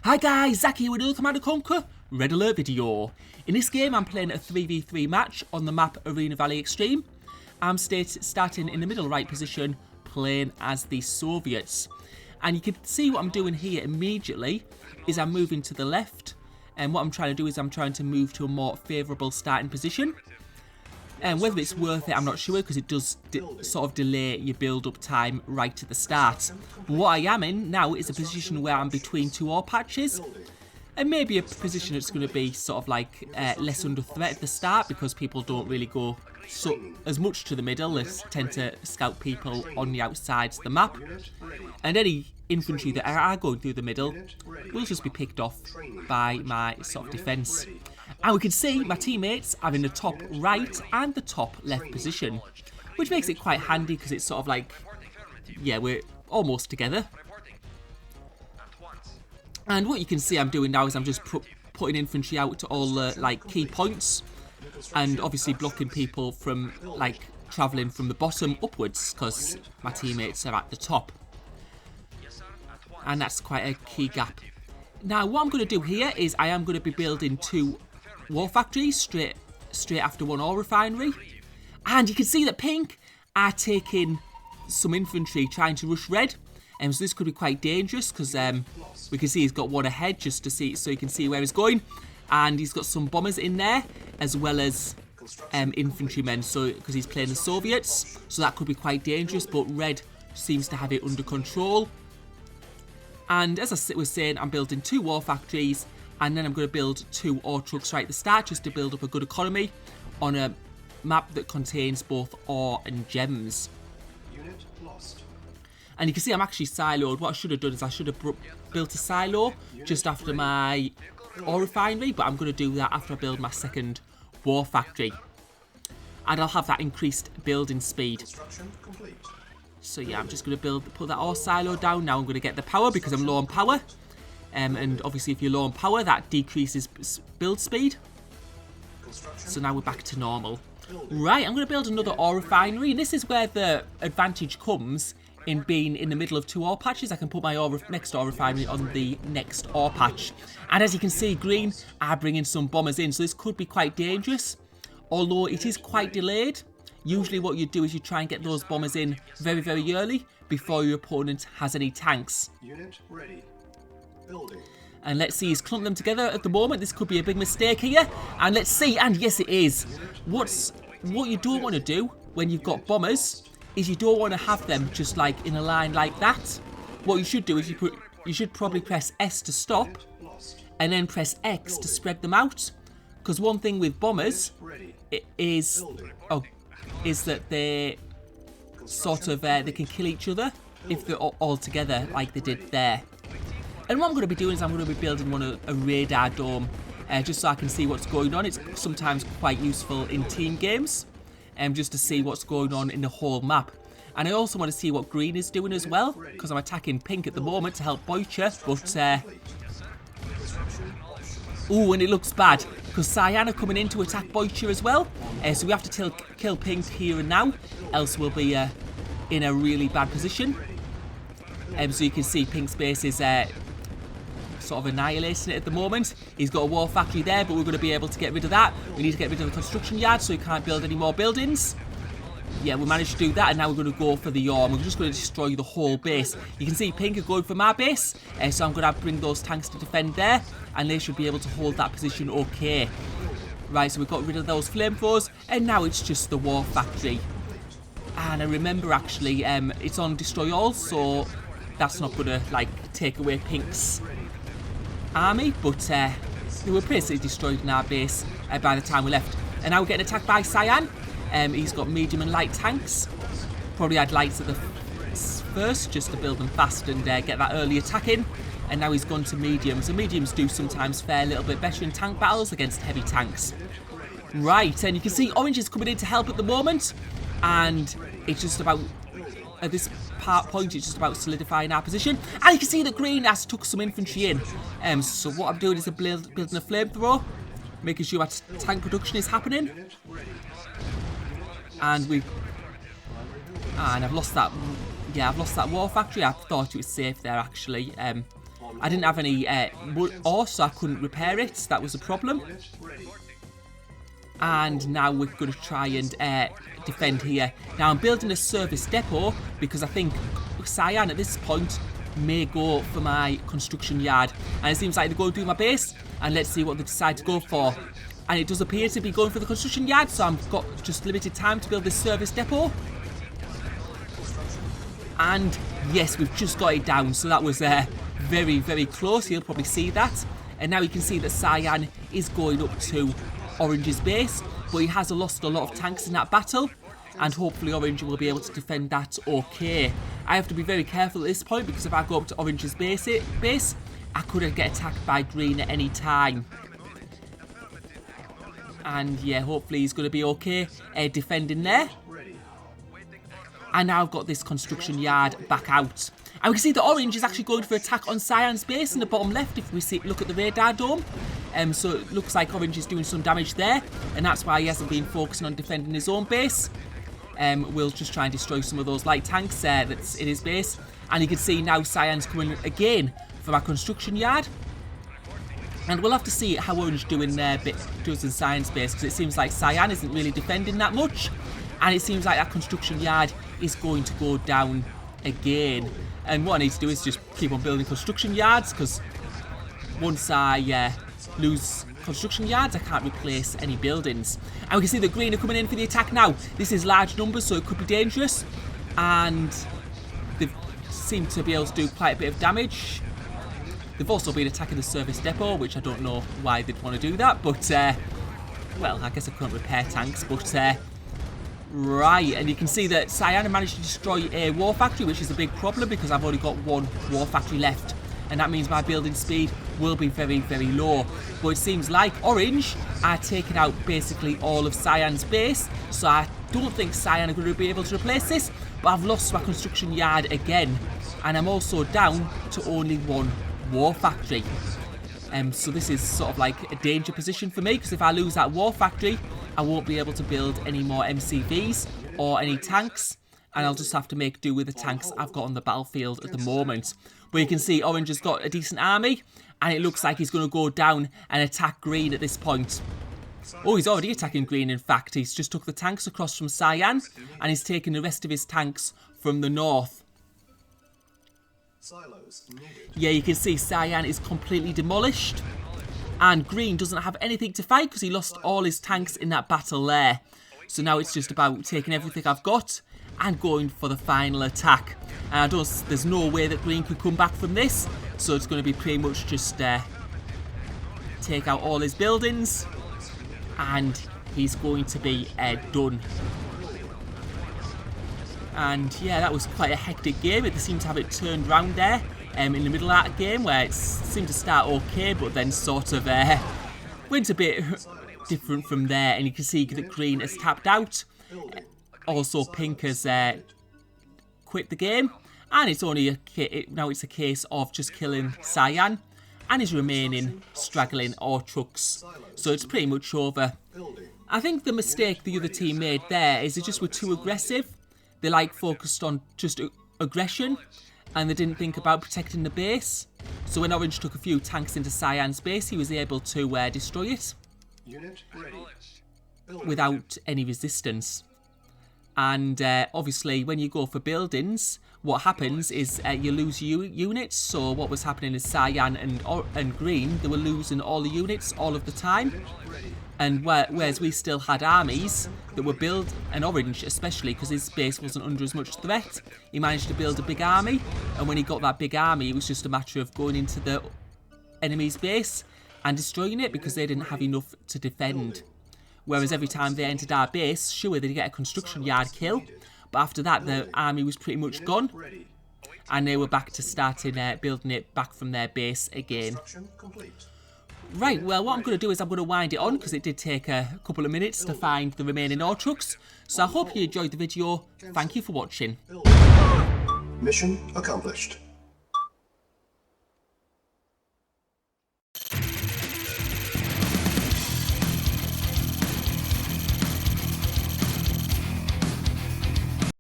Hi guys, Zach here with another Command & Conquer Red Alert video. In this game I'm playing a 3v3 match on the map Arena Valley Extreme. I'm starting in the middle right position, playing as the Soviets. And you can see what I'm doing here immediately is I'm moving to the left. And what I'm trying to do is I'm trying to move to a more favourable starting position. And whether it's worth it, I'm not sure, because it does sort of delay your build-up time right at the start. What I am in now is a position where I'm between two ore patches. And maybe a position that's going to be sort of like less under threat at the start, because people don't really go as much to the middle. They tend to scout people on the outsides of the map. And any infantry that are going through the middle will just be picked off by my sort of defence. And we can see my teammates are in the top right and the top left position, which makes it quite handy because it's sort of like, yeah, we're almost together. And what you can see I'm doing now is I'm just putting infantry out to all the like key points, and obviously blocking people from like travelling from the bottom upwards because my teammates are at the top. And that's quite a key gap. Now what I'm going to do here is I am going to be building two war factories straight after one ore refinery. And you can see that pink are taking some infantry trying to rush red. So this could be quite dangerous because we can see he's got one ahead just to see, so you can see where he's going. And he's got some bombers in there as well as infantrymen, so because he's playing the Soviets, so that could be quite dangerous. But red seems to have it under control. And as I was saying, I'm building two war factories, and then I'm going to build two ore trucks right at the start just to build up a good economy on a map that contains both ore and gems. Unit lost. And you can see I'm actually siloed. What I should have done is I should have built a silo just after my ore refinery, but I'm going to do that after I build my second war factory. And I'll have that increased building speed. Construction complete. So yeah, I'm just going to put that ore silo down. Now I'm going to get the power because I'm low on power. And obviously if you're low on power, that decreases build speed. So now we're back to normal. Right, I'm going to build another ore refinery. And this is where the advantage comes in being in the middle of two ore patches. I can put my next ore refinery on the next ore patch. And as you can see, green are bringing some bombers in. So this could be quite dangerous, although it is quite delayed. Usually what you do is you try and get those bombers in very, very early before your opponent has any tanks. Unit ready. Building. And let's see, he's clumped them together at the moment. This could be a big mistake here. And let's see, and yes it is. What you don't want to do when you've got bombers is you don't want to have them just like in a line like that. What you should do is you should probably press S to stop and then press X to spread them out. Because one thing with bombers is that they sort of they can kill each other if they're all together like they did there. And what I'm going to be doing is I'm going to be building a radar dome just so I can see what's going on. It's sometimes quite useful in team games just to see what's going on in the whole map. And I also want to see what green is doing as well, because I'm attacking pink at the moment to help Boycher, but ooh, and it looks bad because cyan are coming in to attack Boycher as well. So we have to kill pink here and now, else we'll be in a really bad position. So you can see pink's base is sort of annihilating it at the moment. He's got a war factory there, but we're going to be able to get rid of that. We need to get rid of the construction yard so he can't build any more buildings. Yeah, we managed to do that, and now we're going to go for the ore. We're just going to destroy the whole base. You can see pink are going for my base, so I'm going to bring those tanks to defend there, and they should be able to hold that position okay. Right, so we've got rid of those flamethrowers, and now it's just the war factory. And I remember actually, it's on destroy all, so that's not going to like take away pink's army, but they were basically destroyed in our base by the time we left. And now we're getting attacked by cyan. He's got medium and light tanks. Probably had lights at the first just to build them fast and get that early attack in. And now he's gone to mediums. And mediums do sometimes fare a little bit better in tank battles against heavy tanks. Right, and you can see orange is coming in to help at the moment. And it's just about, at this point, it's just about solidifying our position. And you can see that green has took some infantry in. So what I'm doing is building a flamethrower, making sure that tank production is happening. And I've lost that. Yeah, I've lost that war factory. I thought it was safe there actually. I didn't have any ore, so I couldn't repair it. That was a problem. Unit ready. And now we're going to try and defend here. Now I'm building a service depot because I think Cyan at this point may go for my construction yard. And it seems like they're going to do my base. And let's see what they decide to go for. And it does appear to be going for the construction yard, so I've got just limited time to build this service depot. And yes, we've just got it down, so that was very, very close. You'll probably see that. And now you can see that Cyan is going up to Orange's base, but he has lost a lot of tanks in that battle, and hopefully Orange will be able to defend that okay. I have to be very careful at this point, because if I go up to Orange's base I could get attacked by Green at any time. And yeah, hopefully he's going to be okay defending there. And now I've got this construction yard back out. And we can see that Orange is actually going for attack on Cyan's base in the bottom left if we look at the radar dome. So it looks like Orange is doing some damage there, and that's why he hasn't been focusing on defending his own base. We'll just try and destroy some of those light tanks that's in his base. And you can see now Cyan's coming again for our construction yard. And we'll have to see how Orange does in Cyan's base, because it seems like Cyan isn't really defending that much. And it seems like that construction yard is going to go down again. And what I need to do is just keep on building construction yards, because once I lose construction yards, I can't replace any buildings. And we can see the Green are coming in for the attack now. This is large numbers, so it could be dangerous. And they've seemed to be able to do quite a bit of damage. They've also been attacking the service depot, which I don't know why they'd want to do that. But, well, I guess I couldn't repair tanks, but... Right, and you can see that Cyan managed to destroy a war factory, which is a big problem because I've only got one war factory left. And that means my building speed will be very, very low. But it seems like Orange are taking out basically all of Cyan's base. So I don't think Cyan are going to be able to replace this. But I've lost my construction yard again. And I'm also down to only one war factory. So this is sort of like a danger position for me, because if I lose that war factory, I won't be able to build any more MCVs or any tanks, and I'll just have to make do with the tanks I've got on the battlefield at the moment. But you can see Orange has got a decent army, and it looks like he's going to go down and attack Green at this point. Oh, he's already attacking Green, in fact. He's just took the tanks across from Cyan, and he's taken the rest of his tanks from the north. Yeah, you can see Cyan is completely demolished. And Green doesn't have anything to fight because he lost all his tanks in that battle there. So now it's just about taking everything I've got and going for the final attack. And there's no way that Green could come back from this. So it's going to be pretty much just take out all his buildings. And he's going to be done. And yeah, that was quite a hectic game. They seemed to have it turned around there in the middle of that game, where it seemed to start okay, but then sort of went a bit different from there. And you can see that Green has tapped out. Also, Pink has quit the game. And it's only now it's a case of just killing Cyan and his remaining straggling ore trucks. So it's pretty much over. I think the mistake the other team made there is they just were too aggressive. They focused on just aggression, and they didn't think about protecting the base. So when Orange took a few tanks into Cyan's base, he was able to destroy it without any resistance. And obviously, when you go for buildings, what happens is you lose units. So what was happening is Cyan and Green, they were losing all the units all of the time. And whereas we still had armies that were built, and Orange especially, because his base wasn't under as much threat, he managed to build a big army. And when he got that big army, it was just a matter of going into the enemy's base and destroying it, because they didn't have enough to defend. Whereas every time they entered our base, sure, they'd get a construction yard kill, but after that, the army was pretty much gone, and they were back to starting building it back from their base again. Right, well, what I'm going to do is I'm going to wind it on, because it did take a couple of minutes to find the remaining ore trucks. So I hope you enjoyed the video. Thank you for watching. Mission accomplished.